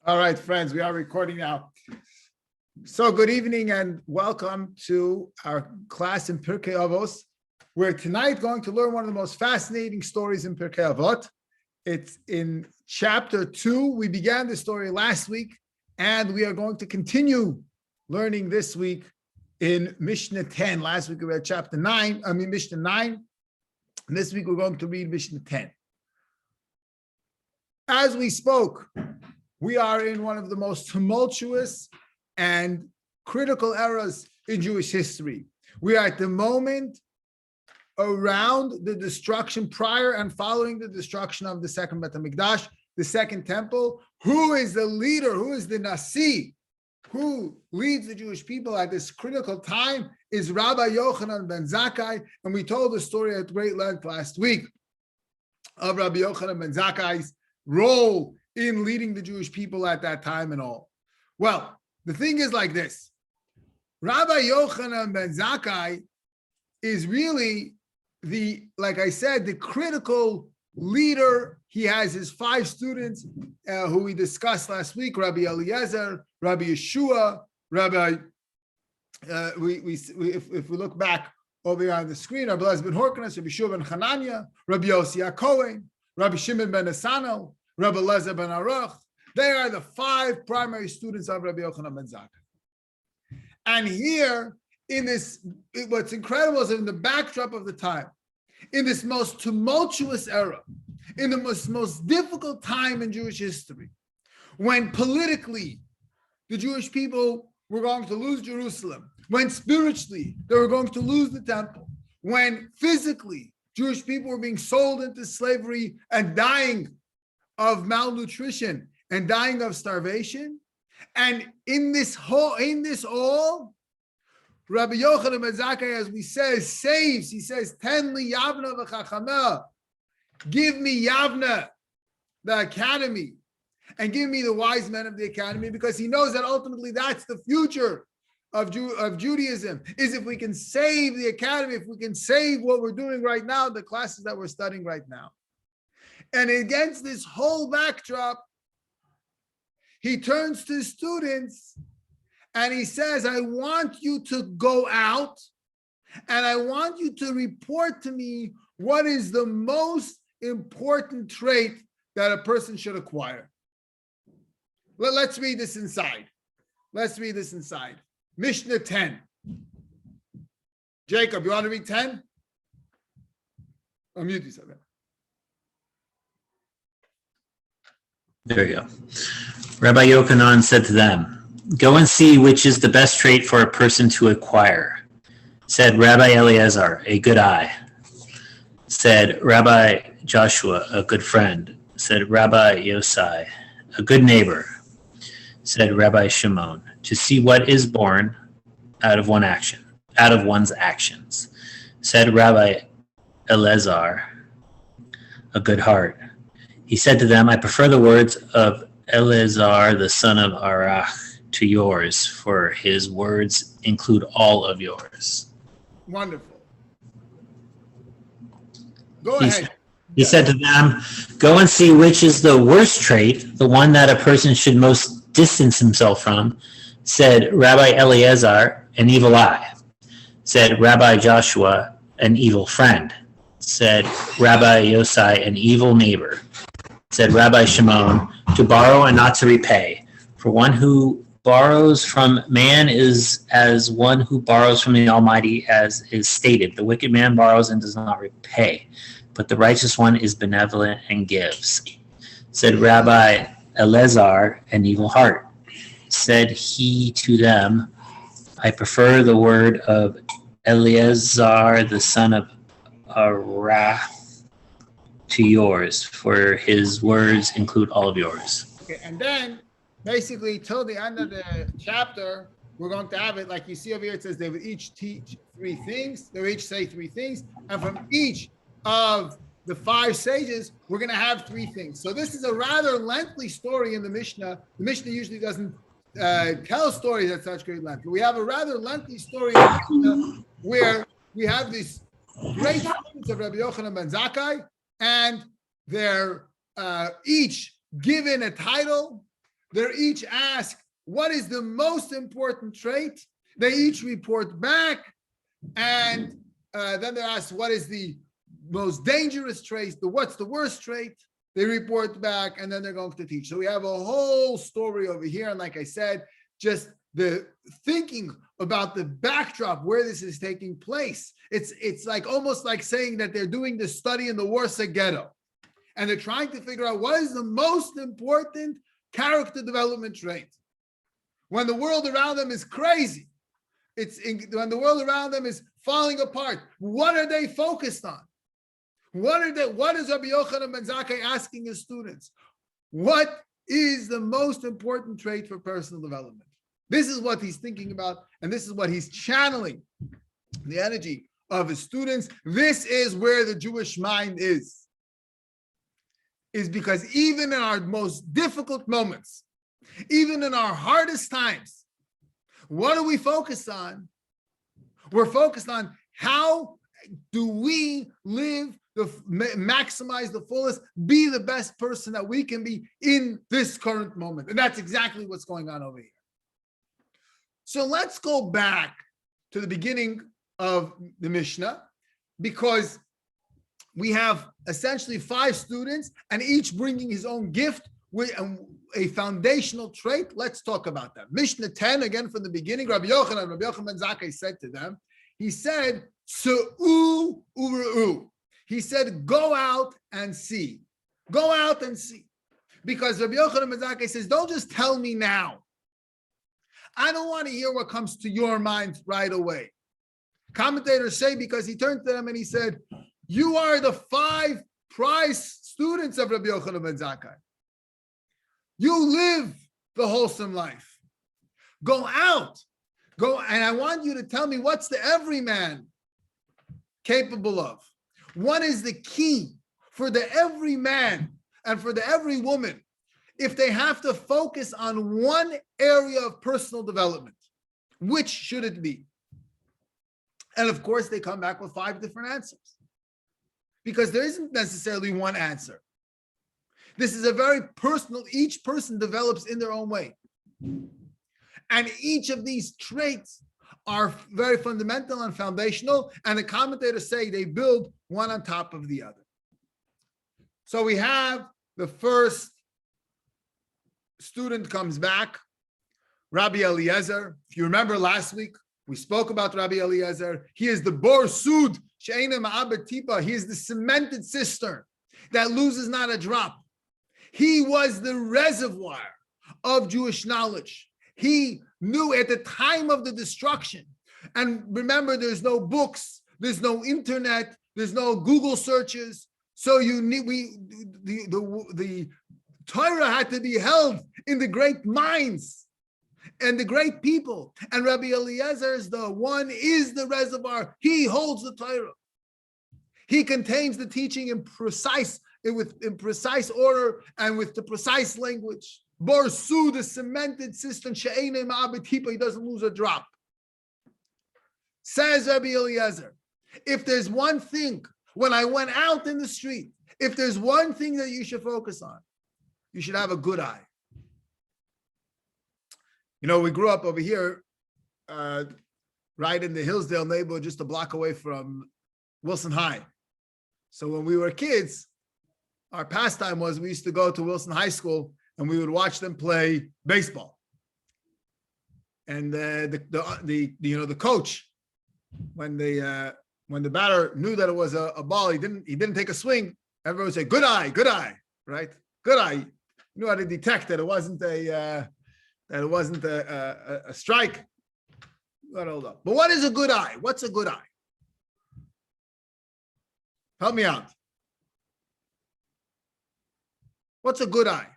All right, friends, we are recording now. So good evening and welcome to our class in Pirkei Avot. We're tonight going to learn one of the most fascinating stories in Pirkei Avot. It's in chapter 2. We began the story last week, and we are going to continue learning this week in Mishnah 10. Last week we read Mishnah 9. And this week we're going to read Mishnah 10. As we spoke, we are in one of the most tumultuous and critical eras in Jewish history. We are at the moment around the destruction, prior and following the destruction of the second Bet HaMikdash, the second temple. Who is the leader? Who is the Nasi? Who leads the Jewish people at this critical time is Rabbi Yochanan ben Zakkai. And we told the story at great length last week of Rabbi Yochanan ben Zakkai's role in leading the Jewish people at that time and all. Well, the thing is like this. Rabbi Yochanan ben Zakkai is really like I said, the critical leader. He has his 5 students who we discussed last week, Rabbi Eliezer, Rabbi Yeshua, Rabbi, if we look back over here on the screen, Rabbi Eliezer ben Horkanes, Rabbi Yeshua ben Hanania, Rabbi Yossi HaKohen, Rabbi Shimon ben Asano, Rabbi Eliezer ben Aruch. They are the 5 primary students of Rabbi Yochanan ben Zakkai. And here, in this, what's incredible is in the backdrop of the time, in this most tumultuous era, in the most difficult time in Jewish history, when politically the Jewish people were going to lose Jerusalem, when spiritually they were going to lose the temple, when physically Jewish people were being sold into slavery and dying of malnutrition and dying of starvation. And in this all, Rabbi Yochanan ben Zakkai, as we say, saves. He says, "Ten li Yavna v'chachameh." Give me Yavna, the academy, and give me the wise men of the academy, because he knows that ultimately that's the future of Judaism, is if we can save the academy, if we can save what we're doing right now, the classes that we're studying right now. And against this whole backdrop, he turns to his students and he says, I want you to go out and I want you to report to me what is the most important trait that a person should acquire. Let's read this inside. Mishnah 10. Jacob, you want to read 10? Unmute yourself. There you go. Rabbi Yochanan said to them, "Go and see which is the best trait for a person to acquire." Said Rabbi Eliezer, "A good eye." Said Rabbi Joshua, "A good friend." Said Rabbi Yosai, "A good neighbor." Said Rabbi Shimon, "To see what is born out of one's actions." Said Rabbi Eliezer, "A good heart." He said to them, "I prefer the words of Eleazar, the son of Arach, to yours, for his words include all of yours." Wonderful. Go ahead. He said to them, "Go and see which is the worst trait, the one that a person should most distance himself from." Said Rabbi Eliezer, "An evil eye." Said Rabbi Joshua, "An evil friend." Said Rabbi Yosai, "An evil neighbor." Said Rabbi Shimon, "To borrow and not to repay. For one who borrows from man is as one who borrows from the Almighty, as is stated. The wicked man borrows and does not repay, but the righteous one is benevolent and gives." Said Rabbi Eliezer, "An evil heart." Said he to them, "I prefer the word of Eleazar, the son of Arach, to yours, for his words include all of yours." Okay, and then basically till the end of the chapter, we're going to have it like you see over here. It says they would each teach 3 things. They would each say 3 things, and from each of the 5 sages, we're going to have 3 things. So this is a rather lengthy story in the Mishnah. The Mishnah usually doesn't tell stories at such great length. But we have a rather lengthy story in the Mishnah where we have these great students of Rabbi Yochanan ben Zakkai, and they're each given a title They're each asked, what is the most important trait? They each report back, and then they're asked, what is the most dangerous trait? What's the worst trait? They report back, and then they're going to teach. So we have a whole story over here, and like I said, just the thinking about the backdrop where this is taking place. It's like almost like saying that they're doing the study in the Warsaw Ghetto, and they're trying to figure out what is the most important character development trait. When the world around them is crazy, when the world around them is falling apart, what are they focused on? What is Rabbi Yochanan ben Zakkai asking his students? What is the most important trait for personal development? This is what he's thinking about, and this is what he's channeling the energy of his students. This is where the Jewish mind is because even in our most difficult moments, even in our hardest times, what do we focus on? We're focused on how do we live, maximize the fullest, be the best person that we can be in this current moment. And that's exactly what's going on over here. So let's go back to the beginning of the Mishnah, because we have essentially 5 students and each bringing his own gift with a foundational trait. Let's talk about that. Mishnah 10, again from the beginning, Rabbi Yochanan ben Zakkai said to them, he said, Su'u u're'u. He said, go out and see. Go out and see. Because Rabbi Yochanan ben Zakkai says, don't just tell me now. I don't want to hear what comes to your mind right away. Commentators say, because he turned to them and he said, you are the 5 prize students of Rabbi Yochanan ben Zakkai. You live the wholesome life. Go out. Go, and I want you to tell me what's the everyman capable of. What is the key for the every man and for the every woman if they have to focus on one area of personal development? Which should it be? And of course, they come back with 5 different answers, because there isn't necessarily one answer. This is a very personal, each person develops in their own way. And each of these traits are very fundamental and foundational, and the commentators say they build one on top of the other. So we have the first student comes back, Rabbi Eliezer. If you remember last week, we spoke about Rabbi Eliezer. He is the bor sud, she'eina ma'abed tipa. He is the cemented cistern that loses not a drop. He was the reservoir of Jewish knowledge. He knew at the time of the destruction. And remember, there's no books, there's no internet, there's no Google searches. So you need the Torah had to be held in the great minds and the great people. And Rabbi Eliezer is the reservoir. He holds the Torah. He contains the teaching in precise order and with the precise language. Borsu, the cemented cistern, she'eine ma'abed tipa, he doesn't lose a drop. Says Rabbi Eliezer, if there's one thing, when I went out in the street, if there's one thing that you should focus on, you should have a good eye. You know, we grew up over here, right in the Hillsdale neighborhood, just a block away from Wilson High. So when we were kids, our pastime was we used to go to Wilson High School and we would watch them play baseball. And the coach, when the batter knew that it was a ball, he didn't take a swing. Everyone would say, "Good eye," right? Good eye. You knew how to detect that it wasn't a strike. Hold up. But what is a good eye? What's a good eye? Help me out. What's a good eye?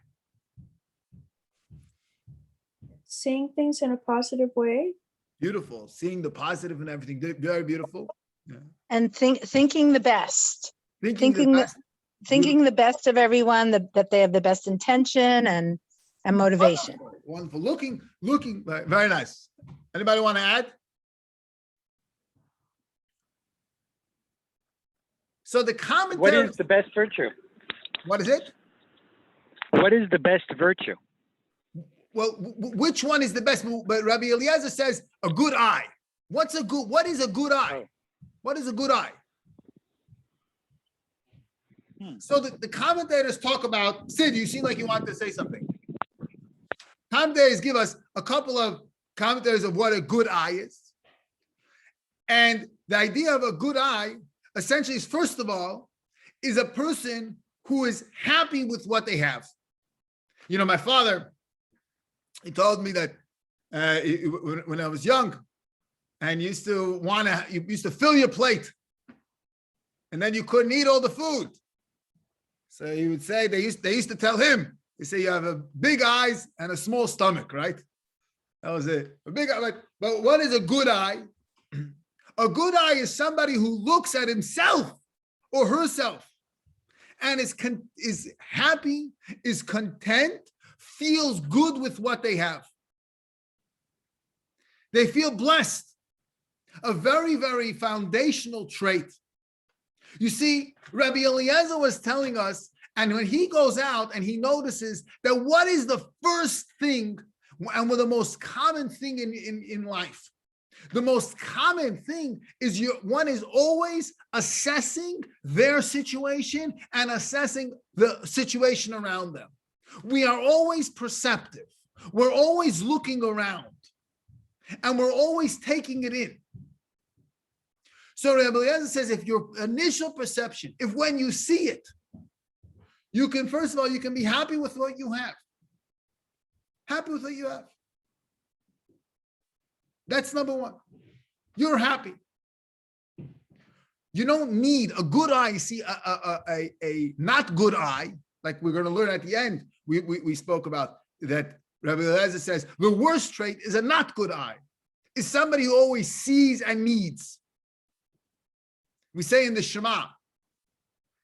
Seeing things in a positive way. Beautiful. Seeing the positive and everything. Very beautiful. Yeah. And thinking the best. Thinking The best of everyone, that they have the best intention and motivation. Wonderful. Looking, very nice. Anybody want to add? So the commentary. What is the best virtue? What is it? What is the best virtue? well, which one is the best? But Rabbi Eliezer says a good eye. What is a good eye? What is a good eye? So the commentators talk about, Sid, you seem like you want to say something. Commentators give us a couple of commentators of what a good eye is. And the idea of a good eye, essentially, is first of all, is a person who is happy with what they have. You know, my father, he told me that when I was young, and you used to fill your plate, and then you couldn't eat all the food. So he would say, they used to tell him, they say you have a big eyes and a small stomach, right? That was it. A big eye, like, but what is a good eye? A good eye is somebody who looks at himself or herself and is happy, is content, feels good with what they have. They feel blessed. A very, very foundational trait. You see, Rabbi Eliezer was telling us, and when he goes out and he notices that what is the first thing and what the most common thing in life? The most common thing is one is always assessing their situation and assessing the situation around them. We are always perceptive. We're always looking around and we're always taking it in. So Rabbi Eliezer says, if your initial perception, if when you see it, you can, first of all, you can be happy with what you have. Happy with what you have. That's number one. You're happy. You don't need a good eye. See, a not good eye, like we're going to learn at the end, we spoke about that. Rabbi Eliezer says, the worst trait is a not good eye. Is somebody who always sees and needs. We say in the Shema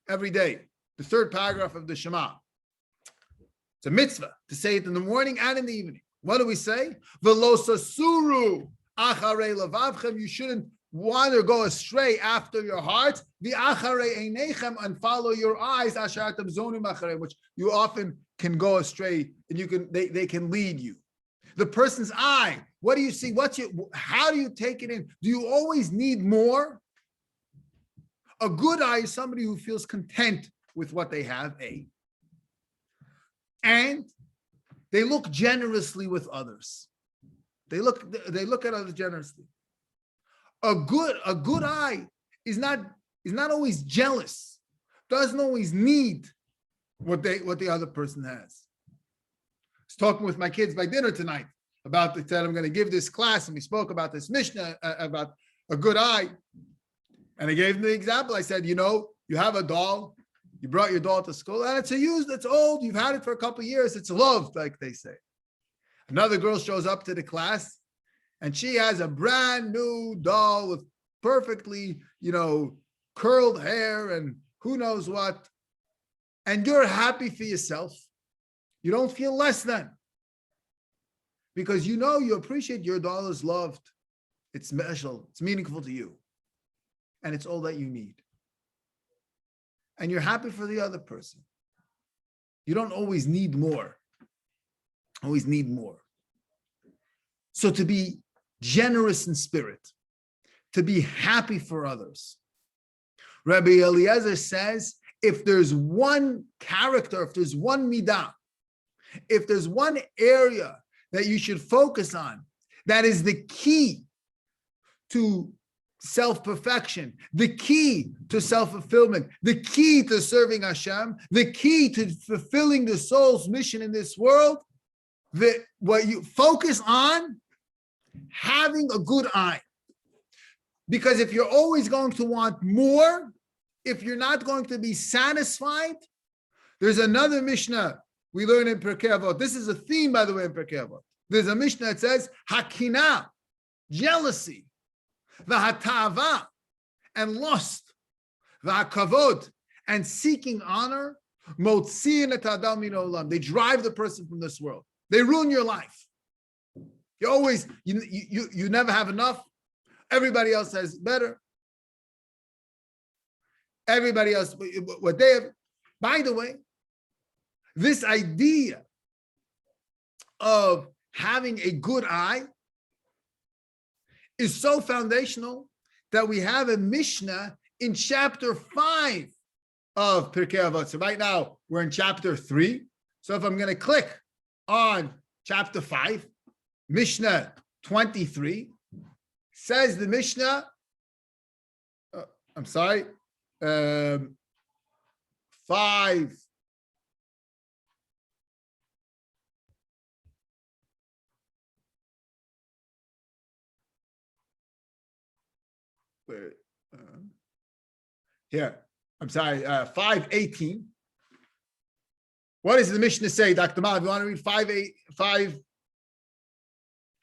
every day, the third paragraph of the Shema. It's a mitzvah to say it in the morning and in the evening. What do we say? V'lo sasuru acharei levavchem. You shouldn't want to go astray after your heart. V'acharei einechem, and follow your eyes. Ashartem zonim acharei, which you often can go astray, and they can lead you. The person's eye. What do you see? How do you take it in? Do you always need more? A good eye is somebody who feels content with what they have, and they look generously with others. They look at others generously. A good eye is not always jealous, doesn't always need what the other person has. I was talking with my kids by dinner tonight about the time I'm going to give this class, and we spoke about this Mishnah about a good eye. And I gave them the example. I said, you have a doll. You brought your doll to school, and it's old. You've had it for a couple of years. It's loved, like they say. Another girl shows up to the class, and she has a brand new doll with perfectly, curled hair and who knows what. And you're happy for yourself. You don't feel less than. Because you appreciate your doll is loved. It's special. It's meaningful to you. And it's all that you need. And you're happy for the other person. You don't always need more. Always need more. So to be generous in spirit, to be happy for others. Rabbi Eliezer says, if there's one character, if there's one midah, if there's one area that you should focus on, that is the key to self-perfection, the key to self-fulfillment, the key to serving Hashem, the key to fulfilling the soul's mission in this world, what you focus on, having a good eye. Because if you're always going to want more, if you're not going to be satisfied, there's another Mishnah we learn in Pirkei Avot. This is a theme, by the way, in Pirkei Avot. There's a Mishnah that says, Hakina, jealousy, V'hatava, and lust, V'hakavod, and seeking honor, Motziin et adam min olam. They drive the person from this world. They ruin your life. You always, you never have enough. Everybody else has better. Everybody else, what they have. By the way, this idea of having a good eye is so foundational that we have a Mishnah in chapter 5 of Pirkei Avot. So right now we're in chapter 3. So if I'm going to click on chapter 5, Mishnah 23, says the Mishnah, I'm sorry, 5. Here, I'm sorry, 5:18. What does the Mishnah say, Dr. Mal? If you want to read 5:19.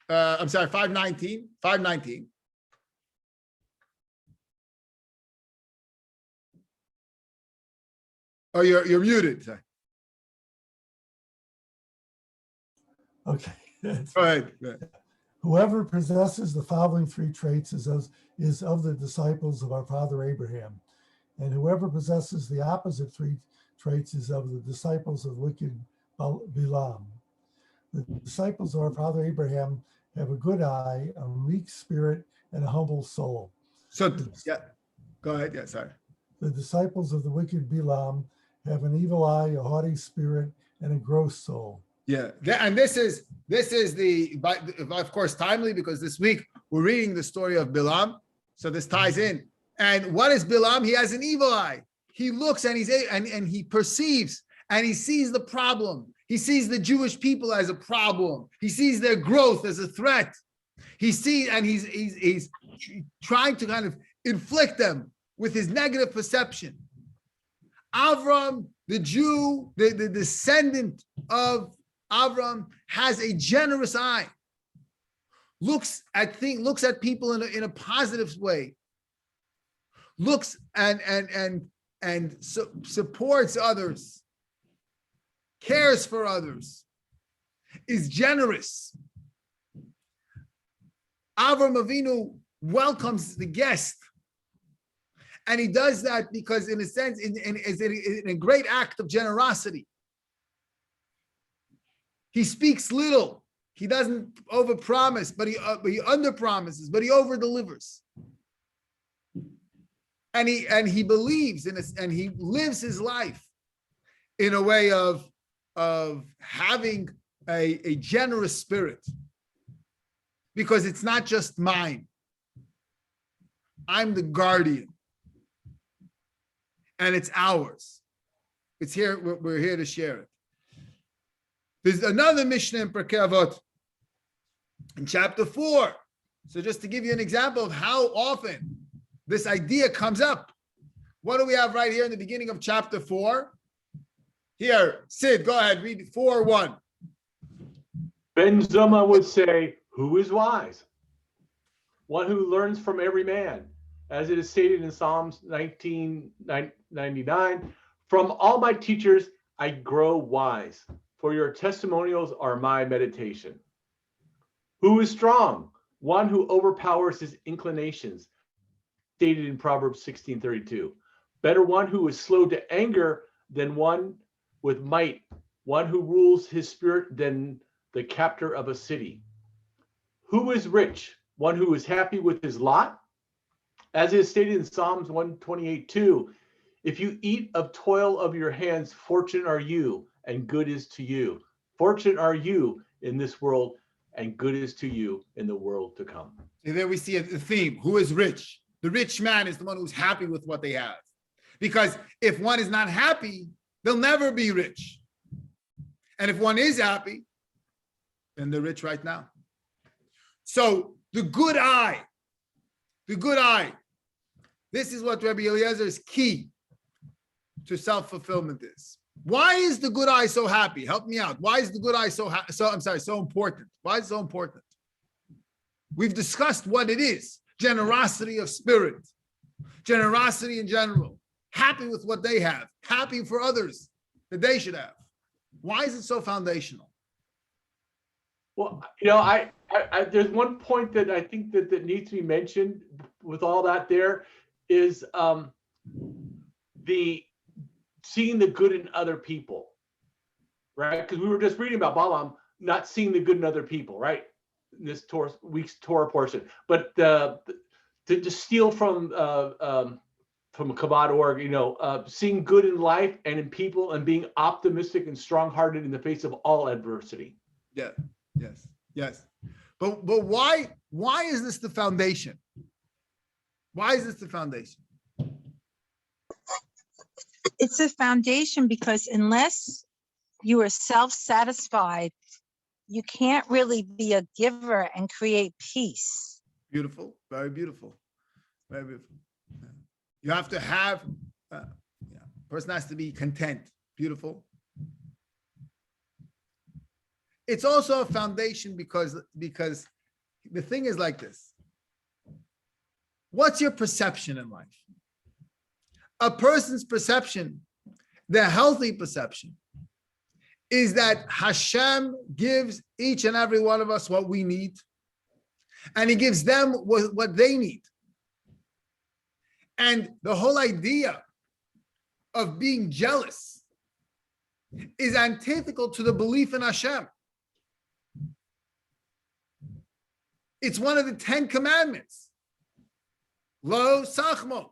5:19. Oh, you're muted. Sorry. Okay. Go ahead. Whoever possesses the following three traits is of the disciples of our father Abraham. And whoever possesses the opposite three traits is of the disciples of wicked Bilam. The disciples of our father Abraham have a good eye, a meek spirit, and a humble soul. So, yeah, go ahead. Yeah, sorry. The disciples of the wicked Bilam have an evil eye, a haughty spirit, and a gross soul. Yeah, and this is the, of course, timely because this week we're reading the story of Bilam, so this ties in. And what is Bilam? He has an evil eye. He looks and he perceives and he sees the problem. He sees the Jewish people as a problem. He sees their growth as a threat. He sees and he's trying to kind of inflict them with his negative perception. Avram, the Jew, the descendant of Avram, has a generous eye. Looks at people in a positive way. Looks and supports others. Cares for others. Is generous. Avram Avinu welcomes the guest. And he does that because, in a sense, in a great act of generosity. He speaks little. He doesn't overpromise, but he underpromises, but he overdelivers. And he believes in this, and he lives his life in a way of having a generous spirit, because it's not just mine. I'm the guardian. And it's ours. It's here. We're here to share it. There's another Mishnah in Pirkei Avot in chapter 4. So just to give you an example of how often this idea comes up. What do we have right here in the beginning of chapter 4? Here, Sid, go ahead, read 4:1. Ben Zoma would say, who is wise? One who learns from every man. As it is stated in Psalms 19:99, from all my teachers, I grow wise, for your testimonials are my meditation. Who is strong? One who overpowers his inclinations, stated in Proverbs 16:32. Better one who is slow to anger than one with might, one who rules his spirit than the captor of a city. Who is rich? One who is happy with his lot. As is stated in Psalms 128:2, if you eat of toil of your hands, fortunate are you, and good is to you. Fortunate are you in this world, and good is to you in the world to come. And there we see a theme. Who is rich? The rich man is the one who's happy with what they have. Because if one is not happy, they'll never be rich. And if one is happy, then they're rich right now. So the good eye. This is what Rabbi Eliezer's key to self-fulfillment is. Why is the good eye so happy? Help me out. Why is the good eye so important? Why is it so important? We've discussed what it is. Generosity of spirit. Generosity in general. Happy with what they have. Happy for others that they should have. Why is it so foundational? Well, I there's one point that I think that needs to be mentioned with all that there is the seeing the good in other people, right? Because we were just reading about Balaam. not seeing the good in other people, right? In this week's Torah portion, but to steal from Chabad.org, seeing good in life and in people and being optimistic and strong-hearted in the face of all adversity. Yeah. Yes. But why is this the foundation? Why is this the foundation? It's a foundation because unless you are self-satisfied, you can't really be a giver and create peace. Beautiful, very beautiful, very beautiful. You have to have, person has to be content. Beautiful. It's also a foundation because the thing is like this. What's your perception in life? A person's perception, the healthy perception, is that Hashem gives each and every one of us what we need, and he gives them what they need. And the whole idea of being jealous is antithetical to the belief in Hashem. It's one of the 10 commandments. Lo sachmot,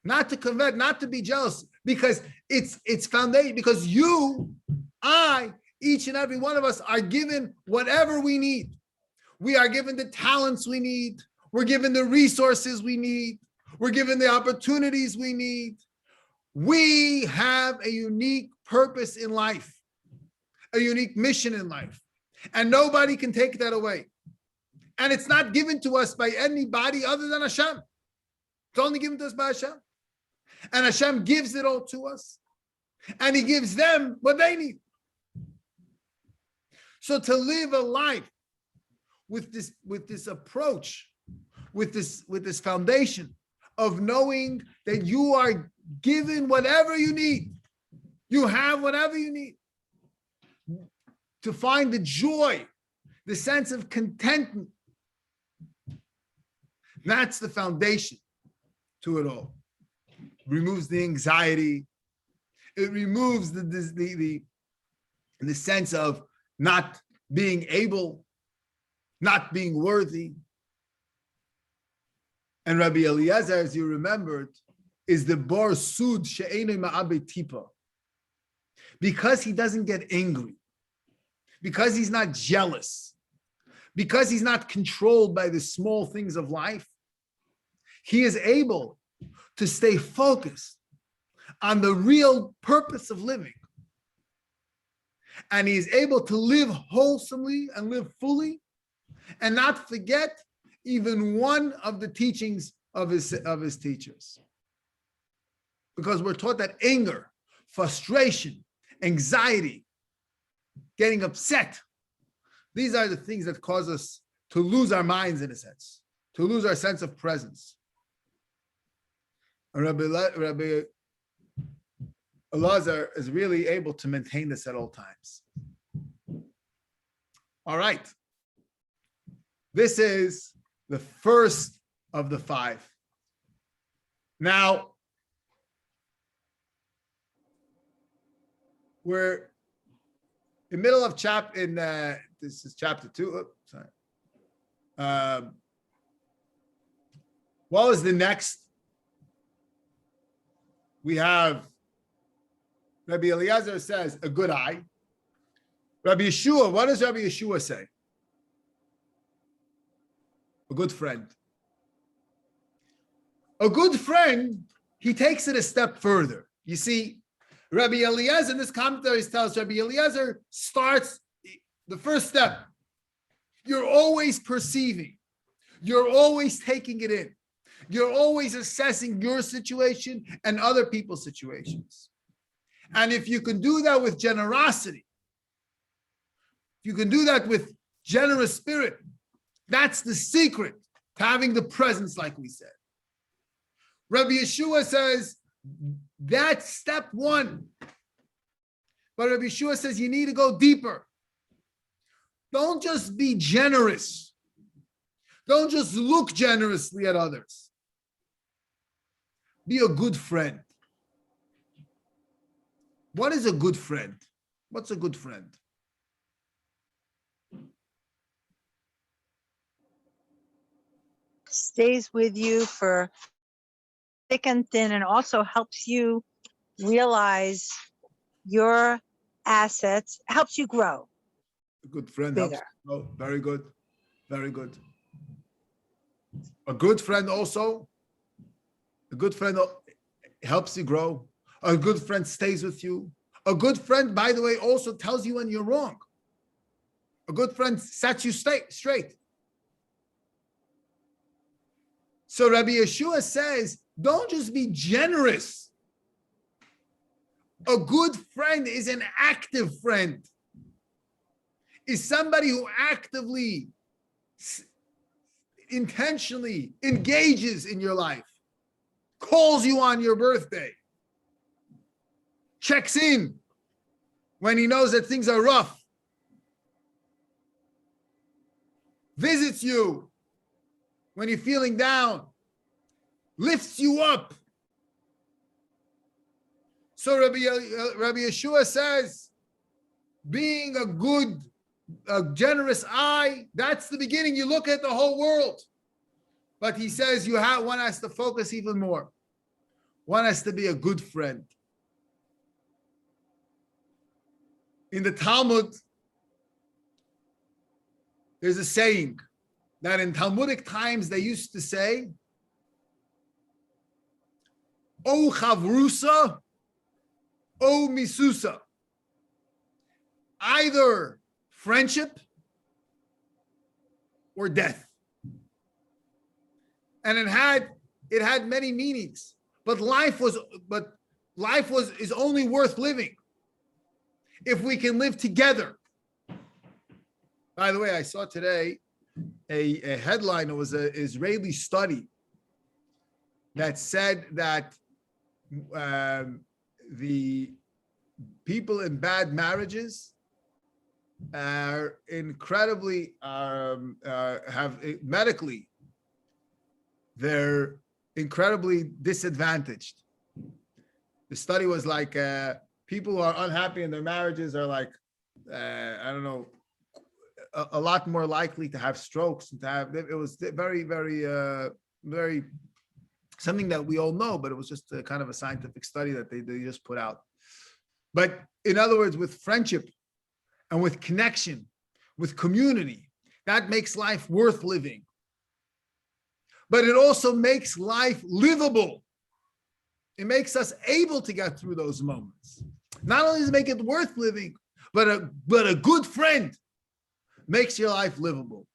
not to covet, not to be jealous, because it's foundation, because each and every one of us are given whatever we need. We are given the talents we need. We're given the resources we need. We're given the opportunities we need. We have a unique purpose in life, a unique mission in life, and nobody can take that away. And it's not given to us by anybody other than Hashem. It's only given to us by Hashem. And Hashem gives it all to us. And he gives them what they need. So to live a life with this approach, with this foundation of knowing that you are given whatever you need, you have whatever you need, to find the joy, the sense of contentment, that's the foundation to it all. Removes the anxiety. It removes the sense of not being able, not being worthy. And Rabbi Eliezer, as you remembered, is the bar sud she'enei ma'abe tipa. Because he doesn't get angry, because he's not jealous, because he's not controlled by the small things of life, he is able to stay focused on the real purpose of living. And he is able to live wholesomely and live fully and not forget even one of the teachings of his teachers. Because we're taught that anger, frustration, anxiety, getting upset, these are the things that cause us to lose our minds, in a sense, to lose our sense of presence. And Rabbi Elazar is really able to maintain this at all times. All right. This is the first of the 5. Now, we're in the middle of this is chapter 2. What was the next? We have Rabbi Eliezer says a good eye. Rabbi Yeshua, what does Rabbi Yeshua say? A good friend. A good friend, he takes it a step further. You see, Rabbi Eliezer in this commentary tells Rabbi Eliezer starts the first step. You're always perceiving. You're always taking it in. You're always assessing your situation and other people's situations. And if you can do that with generosity, if you can do that with generous spirit, that's the secret to having the presence, like we said. Rabbi Yeshua says that's step 1. But Rabbi Yeshua says you need to go deeper. Don't just be generous. Don't just look generously at others. Be a good friend. What is a good friend? What's a good friend? stays with you for thick and thin, and also helps you realize your assets, helps you grow A good friend bigger. helps. Oh, very good. Very good. A good friend also, a good friend helps you grow. A good friend stays with you. A good friend, by the way, also tells you when you're wrong. A good friend sets you straight. So Rabbi Yeshua says, don't just be generous. A good friend is an active friend. Is somebody who actively, intentionally engages in your life, calls you on your birthday, checks in when he knows that things are rough, visits you when you're feeling down, lifts you up. So Rabbi Yeshua says, being a generous eye, that's the beginning. You look at the whole world. But he says one has to focus even more. One has to be a good friend. In the Talmud, there's a saying that in Talmudic times they used to say, O chavrusa, O misusa. Either friendship or death. And it had many meanings. But life is only worth living if we can live together. By the way, I saw today a headline. It was an Israeli study that said that the people in bad marriages are incredibly have medically, they're incredibly disadvantaged. The study was like people who are unhappy in their marriages are like I don't know, a lot more likely to have strokes and to have. It was very, very, very something that we all know, but it was just a kind of a scientific study that they just put out. But in other words, with friendship and with connection, with community, that makes life worth living. But it also makes life livable. It makes us able to get through those moments. Not only does it make it worth living, but a good friend makes your life livable.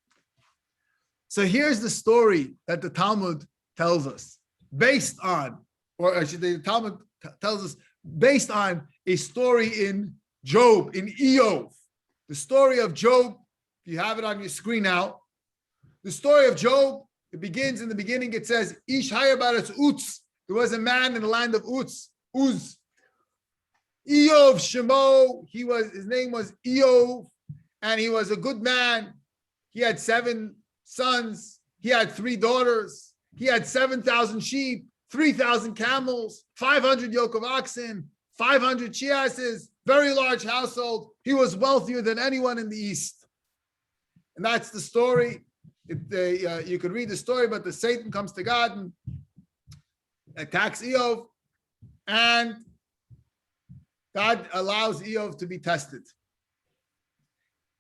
So here's the story that the Talmud tells us, based on, or I should say, the Talmud tells us based on a story in Job, in Eov. The story of Job, if you have it on your screen now, the story of Job, it begins in the beginning, it says, Ish hayabaretz Uz. There was a man in the land of Uz. Eov Shemo, his name was Eov, and he was a good man. He had 7 sons. He had 3 daughters. He had 7,000 sheep, 3,000 camels, 500 yoke of oxen, 500 chiases, very large household. He was wealthier than anyone in the East. And that's the story. You could read the story, but the Satan comes to God and attacks Eov, and God allows Eov to be tested.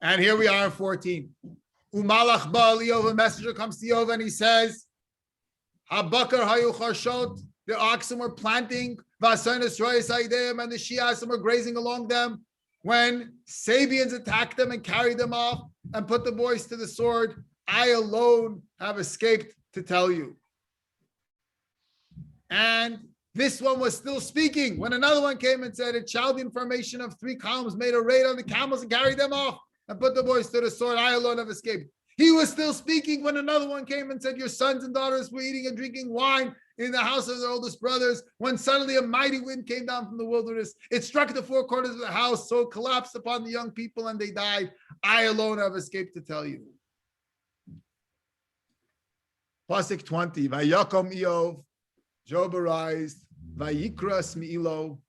And here we are in 14. Umalach ba'al Eov, a messenger comes to Eov and he says, Habakar hayu charshot, the oxen were planting, vasanis royas haideim, and the shiasim were grazing along them, when Sabians attacked them and carried them off and put the boys to the sword. I alone have escaped to tell you. And this one was still speaking when another one came and said, it shall be in formation of 3 columns, made a raid on the camels and carried them off and put the boys to the sword. I alone have escaped. He was still speaking when another one came and said, your sons and daughters were eating and drinking wine in the house of their oldest brothers, when suddenly a mighty wind came down from the wilderness. It struck the 4 corners of the house, so it collapsed upon the young people and they died. I alone have escaped to tell you. Pasuk 20, Vayakom Eov, Job arose, Vayikras Mi'ilo,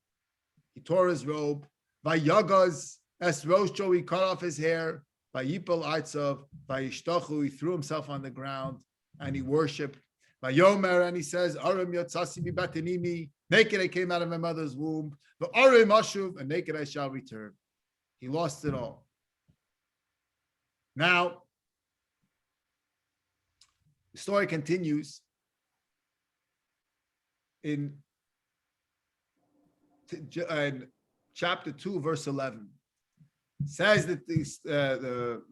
he tore his robe, Vayagaz es Rosho, he cut off his hair, Vayipal Aitzov, Vayishtachu, he threw himself on the ground, and he worshipped. Vayomer, and he says, Arim yotzasi bibatinimi, naked I came out of my mother's womb. The Arim ashuv, and naked I shall return. He lost it all. Now, the story continues in chapter 2, verse 11. It says that the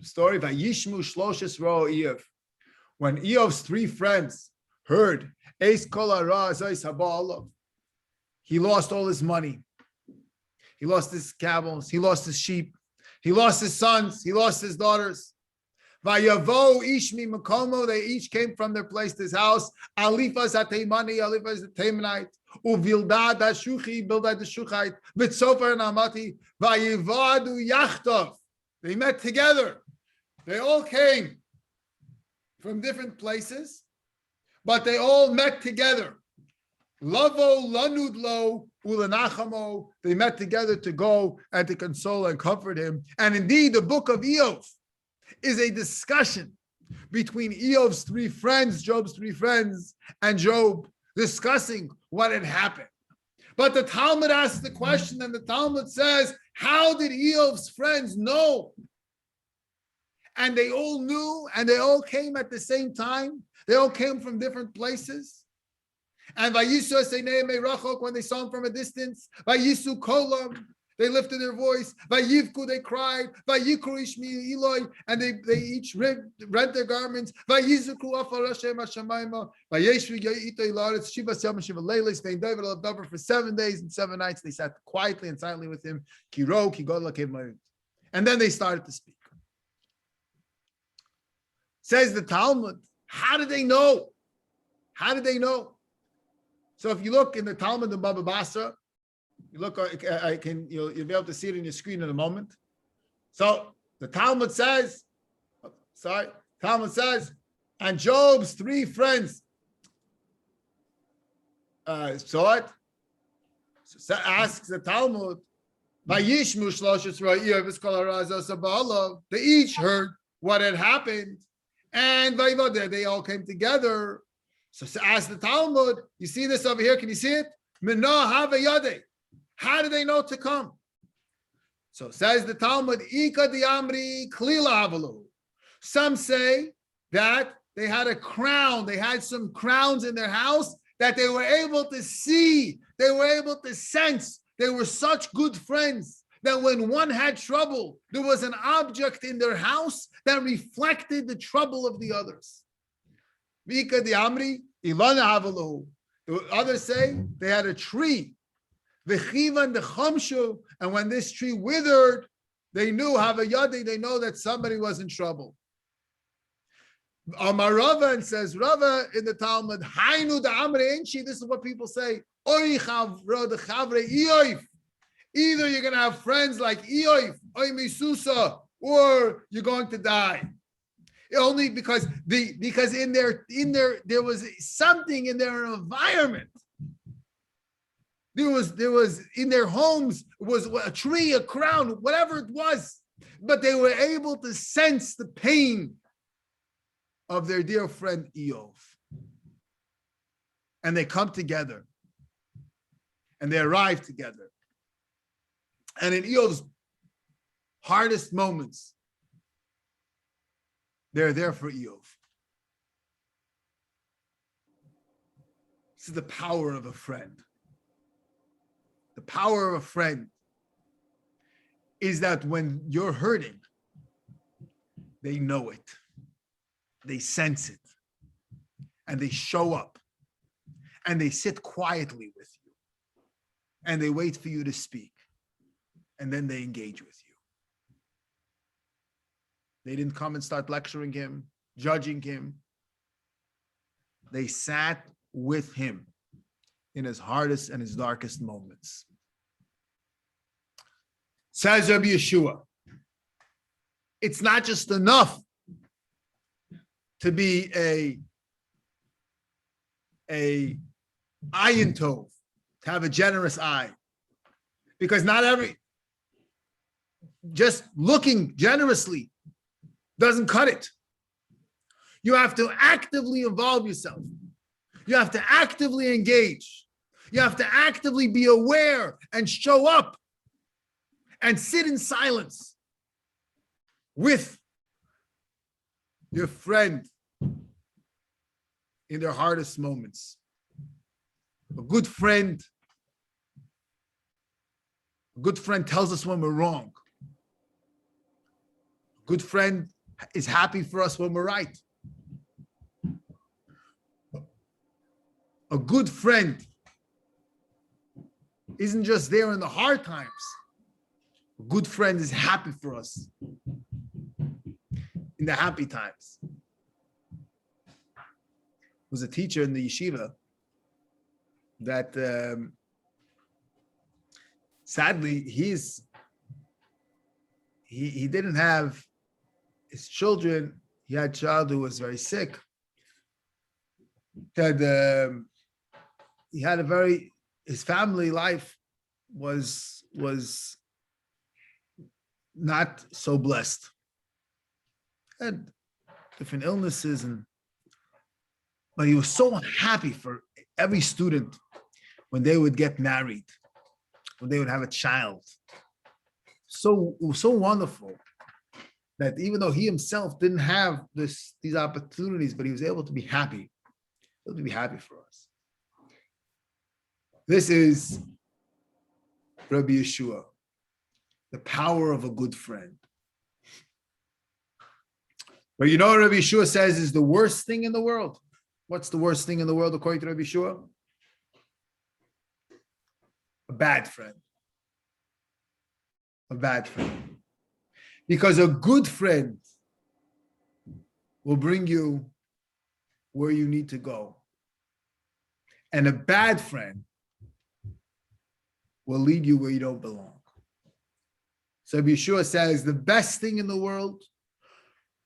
story of Vayishmu Shloshes Ro Eov, when Eov's three friends heard Eis Kol Hara Zos Haba Olav, he lost all his money. He lost his camels. He lost his sheep. He lost his sons. He lost his daughters. Vayavo Ishmi Makomo, they each came from their place to his house. Alifas Ateimani, Alifas Ateimanite, Uvildad Ashuchi, Bildad Ashuchite, Vitsofer and Amati, Vayivadu Yachtov. They met together. They all came from different places, but they all met together. Lavo Lanudlo Ulanachamo. They met together to go and to console and comfort him. And indeed, the book of Eov is a discussion between Eov's three friends, Job's three friends, and Job, discussing what had happened. But the Talmud asks the question, and the Talmud says, how did Eov's friends know? And they all knew, and they all came at the same time. They all came from different places. And Vayisu Seinei Rachok, when they saw him from a distance, Vayisu Kolam, they lifted their voice. Vayivku, they cried. Vayikru Ishmi Eloi, and they each rent their garments. Vayizuku Afar Hashem Hashemayma. Vayeshvi Ya'ito Ilaretz Shivas Yom Shiva Leilis. They David al for 7 days and 7 nights. They sat quietly and silently with him. Kiro Kigodla Kemayut. And then they started to speak. Says the Talmud, how did they know? How did they know? So if you look in the Talmud of Baba Basra, you look, you'll be able to see it in your screen in a moment. So the Talmud says, and Job's three friends saw it. So asks the Talmud, they each heard what had happened, and they all came together. So ask the Talmud, you see this over here? Can you see it? How did they know to come? So says the Talmud, Ika diamri klila havalu. Some say that they had a crown. They had some crowns in their house that they were able to see. They were able to sense. They were such good friends that when one had trouble, there was an object in their house that reflected the trouble of the others. Ika diamri ilana havalu. The others say they had a tree. And when this tree withered, they knew Havayadi, they know that somebody was in trouble. Amar Rava, and says Rava in the Talmud, Hainu da Amre Enchi, this is what people say. Either you're going to have friends like Eoif, Oy Misusa, or you're going to die. Only because in there was something in their environment. There was in their homes was a tree, a crown, whatever it was, but they were able to sense the pain of their dear friend Eov. And they come together and they arrive together. And in Eov's hardest moments, they're there for Eov. This is the power of a friend. The power of a friend is that when you're hurting, they know it, they sense it, and they show up, and they sit quietly with you, and they wait for you to speak, and then they engage with you. They didn't come and start lecturing him, judging him. They sat with him in his hardest and his darkest moments. Says Rabbi Yeshua, it's not just enough to be a ayin tov, to have a generous eye, because just looking generously doesn't cut it. You have to actively involve yourself. You have to actively engage. You have to actively be aware and show up and sit in silence with your friend in their hardest moments. A good friend tells us when we're wrong. A good friend is happy for us when we're right. A good friend isn't just there in the hard times. A good friend is happy for us in the happy times. There was a teacher in the yeshiva that sadly he didn't have his children. He had a child who was very sick. His family life was not so blessed. Had different illnesses, but he was so happy for every student when they would get married, when they would have a child. So it was so wonderful that even though he himself didn't have these opportunities, but he was able to be happy. Able to be happy for us. This is Rabbi Yeshua, the power of a good friend. But you know what Rabbi Yeshua says is the worst thing in the world? What's the worst thing in the world according to Rabbi Yeshua? A bad friend. A bad friend. Because a good friend will bring you where you need to go. And a bad friend will lead you where you don't belong. So Yeshua says the best thing in the world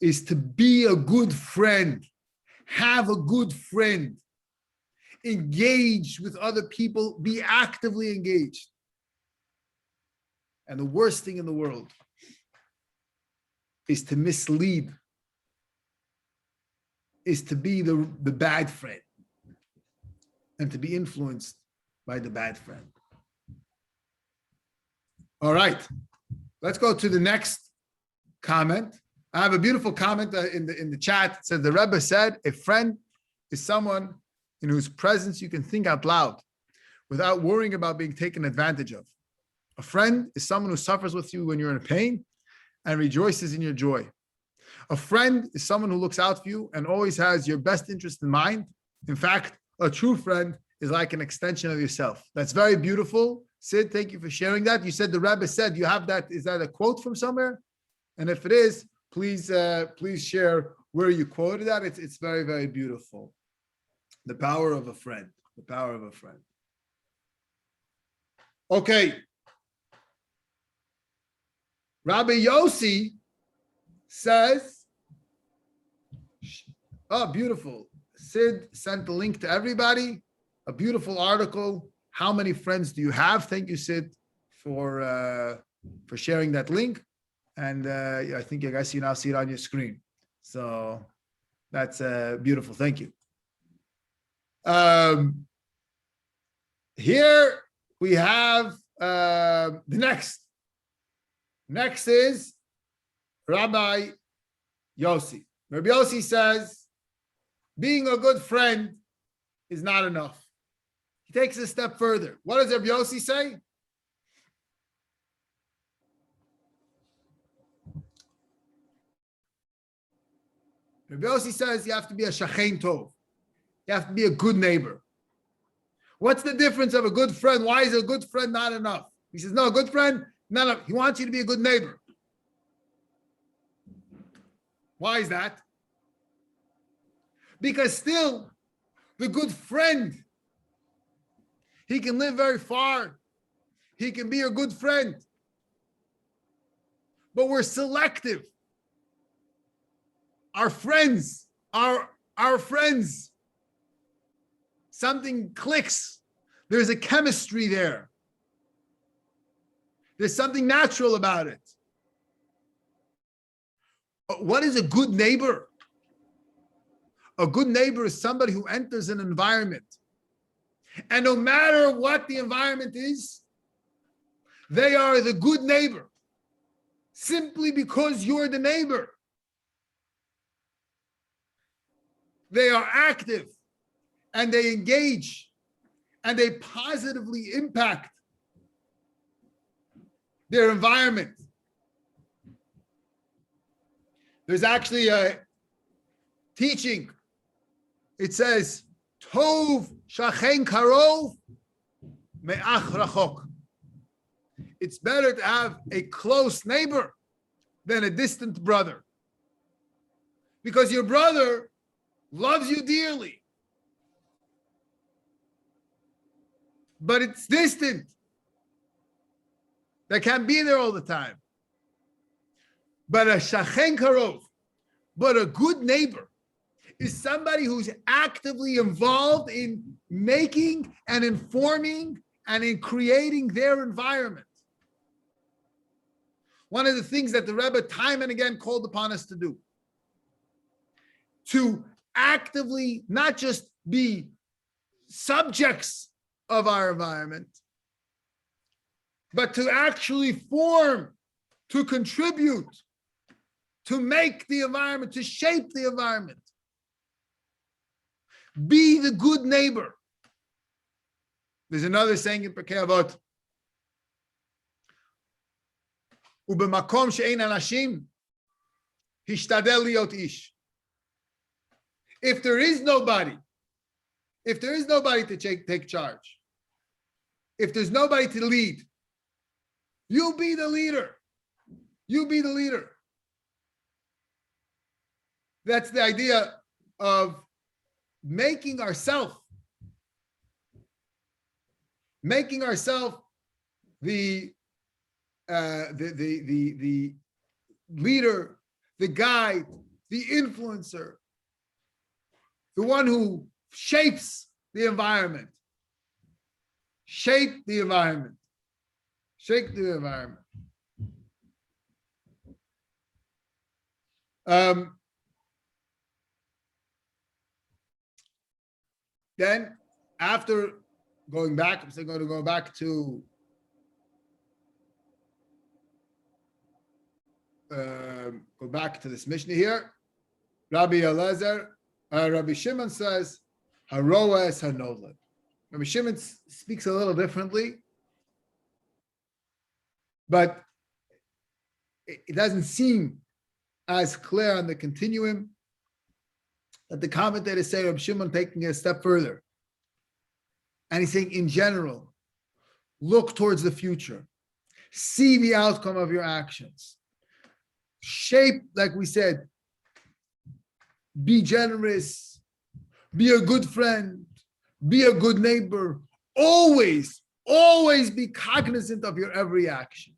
is to be a good friend. Have a good friend. Engage with other people. Be actively engaged. And the worst thing in the world is to mislead, is to be the bad friend and to be influenced by the bad friend. All right, let's go to the next comment. I have a beautiful comment in the chat. It says the Rebbe said, a friend is someone in whose presence you can think out loud without worrying about being taken advantage of. A friend is someone who suffers with you when you're in pain and rejoices in your joy. A friend is someone who looks out for you and always has your best interest in mind. In fact, a true friend is like an extension of yourself. That's very beautiful. Sid, thank you for sharing that. You said the Rebbe said, you have that. Is that a quote from somewhere? And if it is, please share where you quoted that. It's very, very beautiful. The power of a friend. The power of a friend. Okay. Rabbi Yossi says, oh, beautiful. Sid sent the link to everybody. A beautiful article. How many friends do you have? Thank you, Sid, for sharing that link. And I think you guys now see it on your screen. So that's beautiful. Thank you. Here we have the next. Next is Rabbi Yossi. Rabbi Yossi says, being a good friend is not enough. He takes a step further. What does Rabbi Yossi say? Rabbi Yossi says you have to be a shachein tov. You have to be a good neighbor. What's the difference of a good friend? Why is a good friend not enough? He says, no, a good friend, not enough. He wants you to be a good neighbor. Why is that? Because still, the good friend, he can live very far. He can be a good friend. But we're selective. Our friends, our friends, something clicks. There's a chemistry there. There's something natural about it. What is a good neighbor? A good neighbor is somebody who enters an environment, and no matter what the environment is, they are the good neighbor simply because you're the neighbor. They are active and they engage and they positively impact their environment. There's actually a teaching. It says, Tov shachen karov me'ach rachok. It's better to have a close neighbor than a distant brother. Because your brother loves you dearly, but it's distant. They can't be there all the time. But a shachen karov, but a good neighbor, is somebody who's actively involved in making and informing and in creating their environment. One of the things that the Rebbe time and again called upon us to do, to actively not just be subjects of our environment, but to actually form, to contribute, to make the environment, to shape the environment. Be the good neighbor. There's another saying in Pirkei Avot, ובמקום שאין אנשים, השתדל להיות איש. If there is nobody to take charge, if there's nobody to lead, you be the leader. You be the leader. That's the idea of making ourselves the leader, the guide, the influencer, the one who shapes the environment. Shape the environment. Shape the environment. Then, after going back, I'm still going to go back to this Mishnah here. Rabbi Shimon says, Haroes Hanolad. Rabbi Shimon speaks a little differently, but it doesn't seem as clear on the continuum that the commentators say Rabbi Shimon taking it a step further. And he's saying, in general, look towards the future. See the outcome of your actions. Shape, like we said, be generous, be a good friend, be a good neighbor. Always be cognizant of your every action.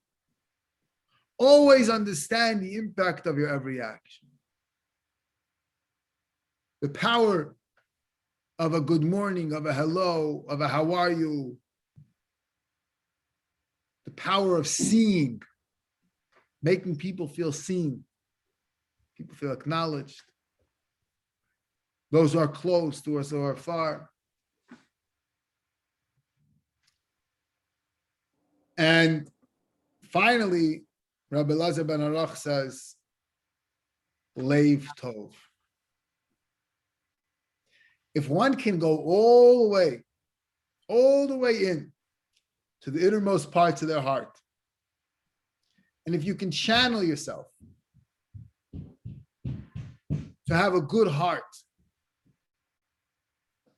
Always understand the impact of your every action. The power of a good morning, of a hello, of a how are you. The power of seeing, making people feel seen, people feel acknowledged. Those who are close to us or are far. And finally, Rabbi Elazar ben Aruch says, Leiv Tov. If one can go all the way in to the innermost parts of their heart, and if you can channel yourself to have a good heart,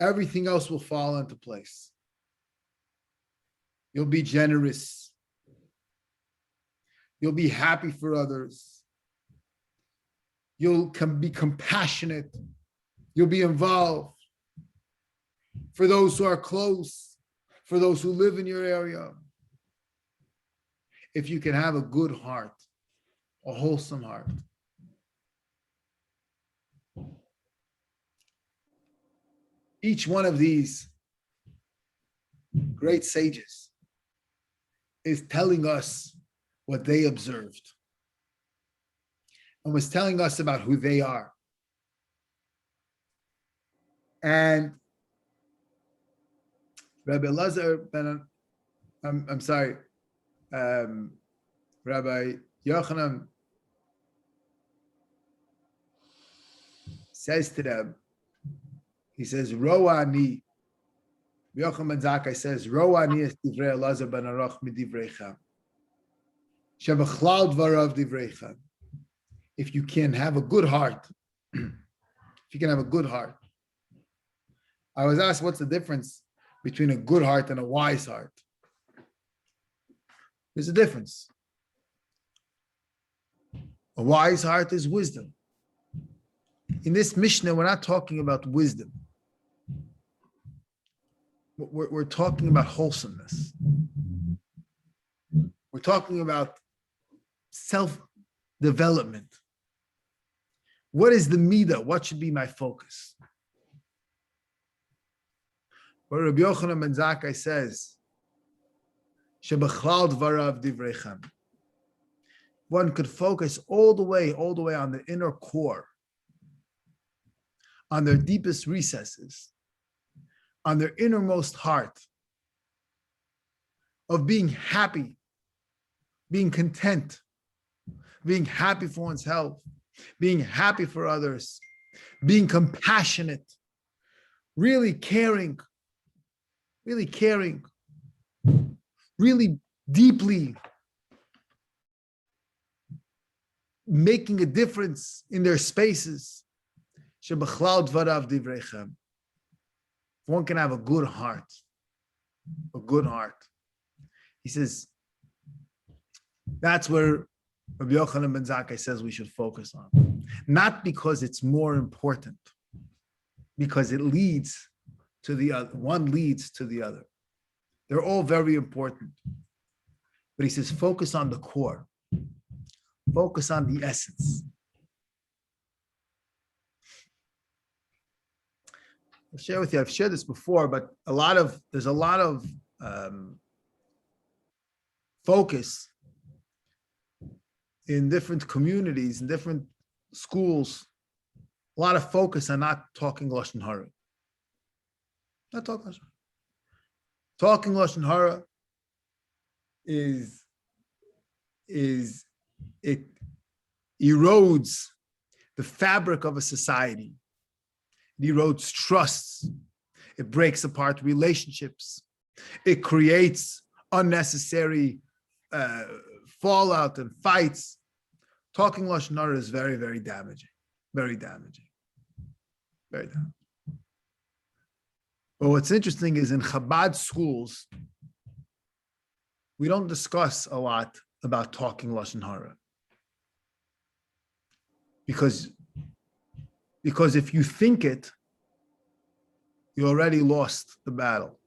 everything else will fall into place. You'll be generous. You'll be happy for others. You'll be compassionate. You'll be involved. For those who are close, for those who live in your area. If you can have a good heart, a wholesome heart. Each one of these great sages is telling us what they observed and was telling us about who they are. And Rabbi Elazar ben, I'm sorry, Rabbi Yochanan says to them, he says, Roani, Yochanan ben Zakkai says, Roani es divrei Elazar ben Aruch midivreicha. Shebachlal dvarav divreicha. If you can have a good heart, if you can have a good heart. I was asked, what's the difference between a good heart and a wise heart? There's a difference. A wise heart is wisdom. In this Mishnah, we're not talking about wisdom. We're talking about wholesomeness. We're talking about self-development. What is the midah? What should be my focus? But Rabbi Yochanan ben Zakkai says, Shebachlal dvarav divreichem. One could focus all the way on the inner core, on their deepest recesses, on their innermost heart of being happy, being content, being happy for one's health, being happy for others, being compassionate, really caring, really deeply making a difference in their spaces. Shebachlal dvarav divreichem. One can have a good heart, He says, that's where Rabbi Yochanan ben Zakkai says we should focus on. Not because it's more important, because it leads to the other. One leads to the other. They're all very important. But he says, focus on the core. Focus on the essence. I'll share with you, I've shared this before, but there's a lot of focus in different communities, in different schools, a lot of focus on not talking Lashon Hara. Not talking Lashon Hara. Talking Lashon Hara it erodes the fabric of a society. It erodes trusts. It breaks apart relationships. It creates unnecessary fallout and fights. Talking Lashon Hara is very, very damaging. Very damaging. Very damaging. But what's interesting is in Chabad schools, we don't discuss a lot about talking Lashon Hara. Because if you think it, you already lost the battle.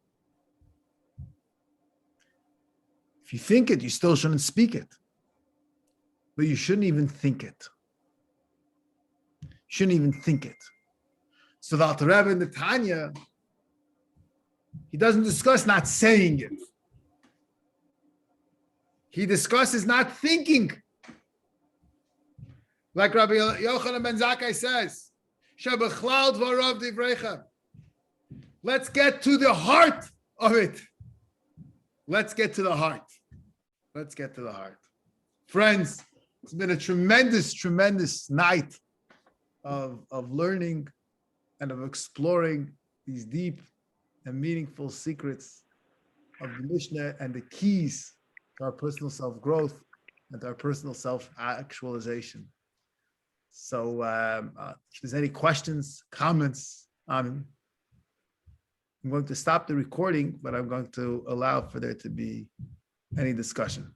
If you think it, you still shouldn't speak it. But you shouldn't even think it. Shouldn't even think it. So the Alter Rebbe in the Tanya, he doesn't discuss not saying it. He discusses not thinking. Like Rabbi Yochanan ben Zakkai says, Shebachlal dvarav divreichem. Let's get to the heart of it. Let's get to the heart. Let's get to the heart. Friends, it's been a tremendous, tremendous night of learning and of exploring these deep and meaningful secrets of the Mishnah and the keys to our personal self-growth and to our personal self-actualization. So if there's any questions, comments, I'm going to stop the recording, but I'm going to allow for there to be any discussion.